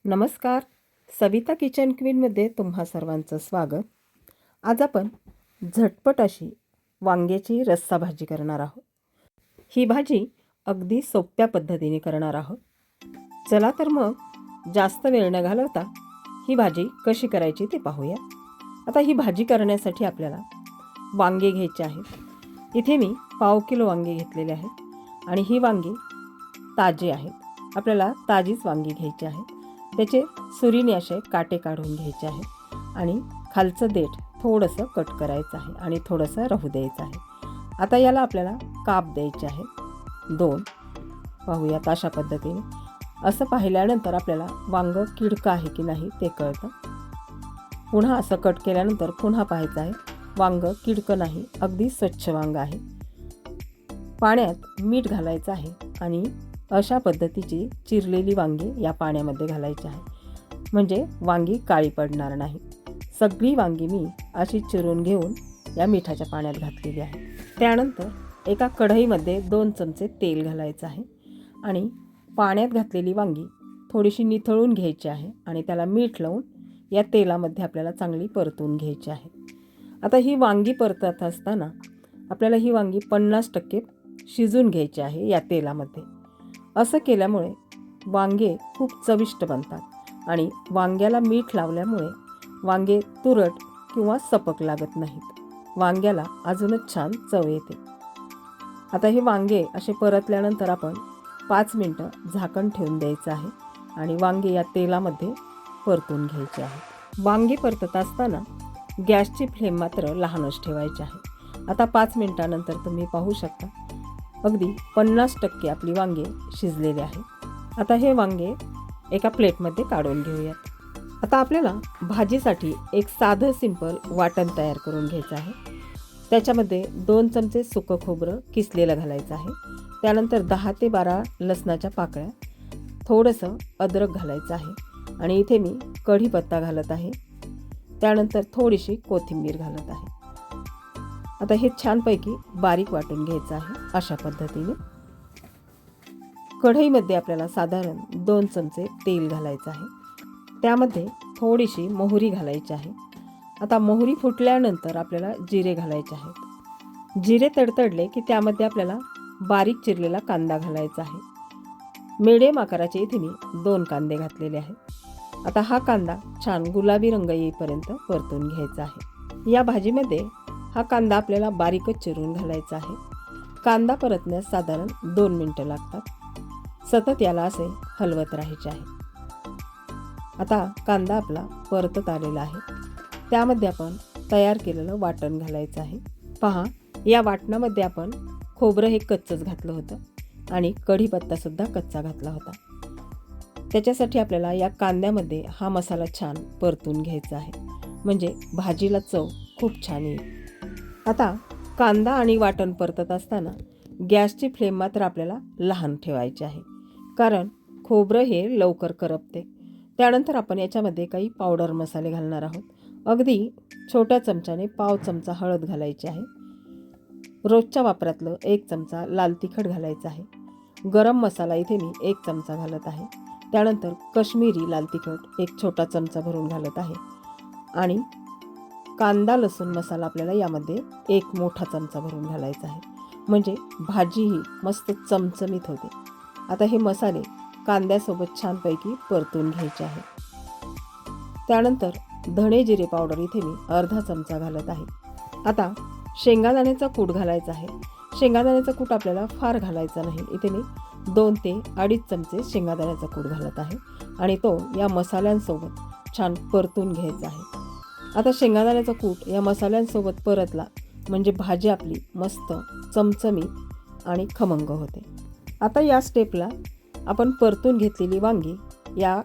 नमस्कार. सविता किचन क्वीनमध्ये तुम्हा सर्वांचं स्वागत. आज आपण झटपट अशी वांग्याची रस्सा भाजी करणार आहोत. ही भाजी अगदी सोप्या पद्धतीने करणार आहोत. चला तर मग जास्त वेळ न घालवता ही भाजी कशी करायची ते पाहूया. आता ही भाजी करण्यासाठी आपल्याला वांगे घ्यायचे आहेत. इथे मी 1/2 किलो वांगे घेतलेले आहेत आणि ही वांगी ताजी आहेत. आपल्याला ताजीच वांगी घ्यायची आहेत. त्याचे सुरीने असे काटे काढून घ्यायचे आहे आणि खालचं देठ थोडंसं कट करायचं आहे आणि थोडंसं राहू द्यायचं आहे. आता याला आपल्याला काप द्यायचे आहेत 2. पाहूयात अशा पद्धतीने. असं पाहिल्यानंतर आपल्याला वांगं किडकं आहे की नाही ते कळतं. पुन्हा असं कट केल्यानंतर पुन्हा पाहायचं आहे वांगं किडकं नाही, अगदी स्वच्छ वांगं आहे. पाण्यात मीठ घालायचं आहे आणि अशा पद्धतीची चिरलेली वांगी या पाण्यामध्ये घालायची आहे, म्हणजे वांगी काळी पडणार नाही. सगळी वांगी मी अशी चिरून घेऊन या मिठाच्या पाण्यात घातलेली आहे. त्यानंतर एका कढईमध्ये 2 चमचे तेल घालायचं आहे आणि पाण्यात घातलेली वांगी थोडीशी निथळून घ्यायची आहे आणि त्याला मीठ लावून या तेलामध्ये आपल्याला चांगली परतून घ्यायची आहे. आता ही वांगी परतत असताना आपल्याला ही वांगी 50% शिजून घ्यायची आहे या तेलामध्ये. असं केल्यामुळे वांगे खूप चविष्ट बनतात आणि वांग्याला मीठ लावल्यामुळे वांगे तुरट किंवा सपक लागत नाहीत. वांग्याला अजूनच छान चव येते. आता हे वांगे असे परतल्यानंतर आपण 5 मिनटं झाकण ठेवून द्यायचं आहे आणि वांगे या तेलामध्ये परतून घ्यायचे आहे. वांगे परतत असताना गॅसची फ्लेम मात्र लहानच ठेवायची आहे. आता 5 मिनटानंतर तुम्ही पाहू शकता अगदी 50% आपली वांगे शिजलेले आहे. आता हे वांगे एका प्लेटमध्ये काढून घेऊयात. आता आपल्याला भाजीसाठी एक साधं सिंपल वाटण तयार करून घ्यायचं आहे. त्याच्यामध्ये 2 चमचे सुकं खोबरं किसलेलं घालायचं आहे. त्यानंतर 10 ते 12 लसणाच्या पाकळ्या, थोडंसं अद्रक घालायचं आहे आणि इथे मी कढीपत्ता घालत आहे. त्यानंतर थोडीशी कोथिंबीर घालत आहे. आता हे छानपैकी बारीक वाटून घ्यायचं आहे अशा पद्धतीने. कढईमध्ये आपल्याला साधारण 2 चमचे तेल घालायचं आहे. त्यामध्ये थोडीशी मोहरी घालायची आहे. आता मोहरी फुटल्यानंतर आपल्याला जिरे घालायचे आहेत. जिरे तडतडले की त्यामध्ये आपल्याला बारीक चिरलेला कांदा घालायचा आहे. मिडियम आकाराचे इथे मी 2 कांदे घातलेले आहेत. आता हा कांदा छान गुलाबी रंग येईपर्यंत परतून घ्यायचा आहे. या भाजीमध्ये हा कांदा आपल्याला बारीकच चिरून घालायचा आहे. कांदा परतण्यास साधारण 2 मिनटं लागतात. सतत याला असे हलवत राहायचे आहे. आता कांदा आपला परतत आलेला आहे. त्यामध्ये आपण तयार केलेलं वाटण घालायचं आहे. पहा, या वाटणामध्ये आपण खोबरं हे कच्चंच घातलं होतं आणि कढीपत्तासुद्धा कच्चा घातला होता. त्याच्यासाठी आपल्याला या कांद्यामध्ये हा मसाला छान परतून घ्यायचा आहे, म्हणजे भाजीला चव खूप छान येईल. आता कांदा आणि वाटण परतत असताना गॅसची फ्लेम मात्र आपल्याला लहान ठेवायची आहे, कारण खोबरं हे लवकर करपते. त्यानंतर आपण याच्यामध्ये काही पावडर मसाले घालणार आहोत. अगदी छोट्या चमच्याने 1/2 चमचा हळद घालायची आहे. रोजच्या वापरातलं 1 चमचा लाल तिखट घालायचं आहे. गरम मसाला इथे मी 1 चमचा घालत आहे. त्यानंतर कश्मीरी लाल तिखट 1 छोटा चमचा भरून घालत आहे आणि कांदा लसूण मसाला आपल्याला यामध्ये 1 मोठा चमचा भरून घालायचा आहे, म्हणजे भाजी ही मस्त चमचमीत होते. आता हे मसाले कांद्यासोबत छानपैकी परतून घ्यायचे आहे. त्यानंतर धणे जिरे पावडर इथे मी अर्धा चमचा घालत आहे. आता शेंगादाण्याचा कूट घालायचा आहे. शेंगादाण्याचा कूट आपल्याला फार घालायचा नाही. इथे मी 2 ते 2.5 चमचे शेंगादाण्याचा कूट घालत आहे आणि तो या मसाल्यांसोबत छान परतून घ्यायचा आहे. आता शेंगादाण्याचा कूट या मसाल्यांसोबत परतला म्हणजे भाजी आपली मस्त चमचमीत आणि खमंग होते. आता या स्टेपला आपण परतून घेतलेली वांगी या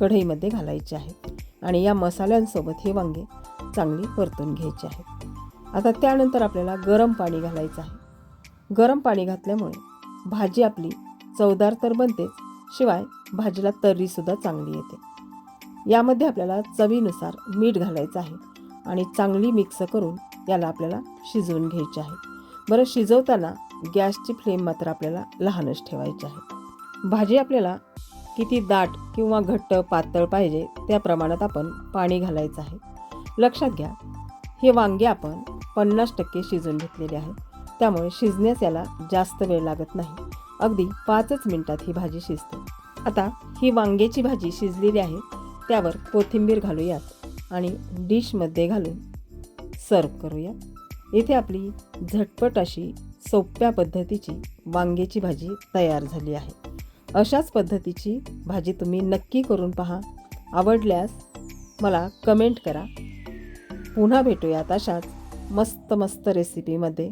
कढईमध्ये घालायची आहेत आणि या मसाल्यांसोबत हे वांगे चांगली परतून घ्यायचे आहेत. आता त्यानंतर आपल्याला गरम पाणी घालायचं आहे. गरम पाणी घातल्यामुळे भाजी आपली चवदार तर बनतेच, शिवाय भाजीला तर्रीसुद्धा चांगली येते. यामध्ये आपल्याला चवीनुसार मीठ घालायचं आहे आणि चांगली मिक्स करून याला आपल्याला शिजवून घ्यायचे आहे. बरं, शिजवताना गॅसची फ्लेम मात्र आपल्याला लहानच ठेवायची आहे. भाजी आपल्याला किती दाट किंवा घट्ट पातळ पाहिजे त्या प्रमाणात आपण पाणी घालायचं आहे. लक्षात घ्या, हे वांगे आपण 50% शिजून घेतलेले आहे, त्यामुळे शिजण्यास याला जास्त वेळ लागत नाही. अगदी 5च मिनिटात ही भाजी शिजते. आता ही वांग्याची भाजी शिजलेली आहे, त्यावर कोथिंबीर घालूयात आणि डिशमध्ये घालून सर्व करूया. इथे आपली झटपट अशी सोप्या पद्धतीची वांग्याची भाजी तयार झाली आहे. अशाच पद्धतीची भाजी तुम्ही नक्की करून पहा. आवडल्यास मला कमेंट करा. पुन्हा भेटूयात अशाच मस्त रेसिपीमध्ये.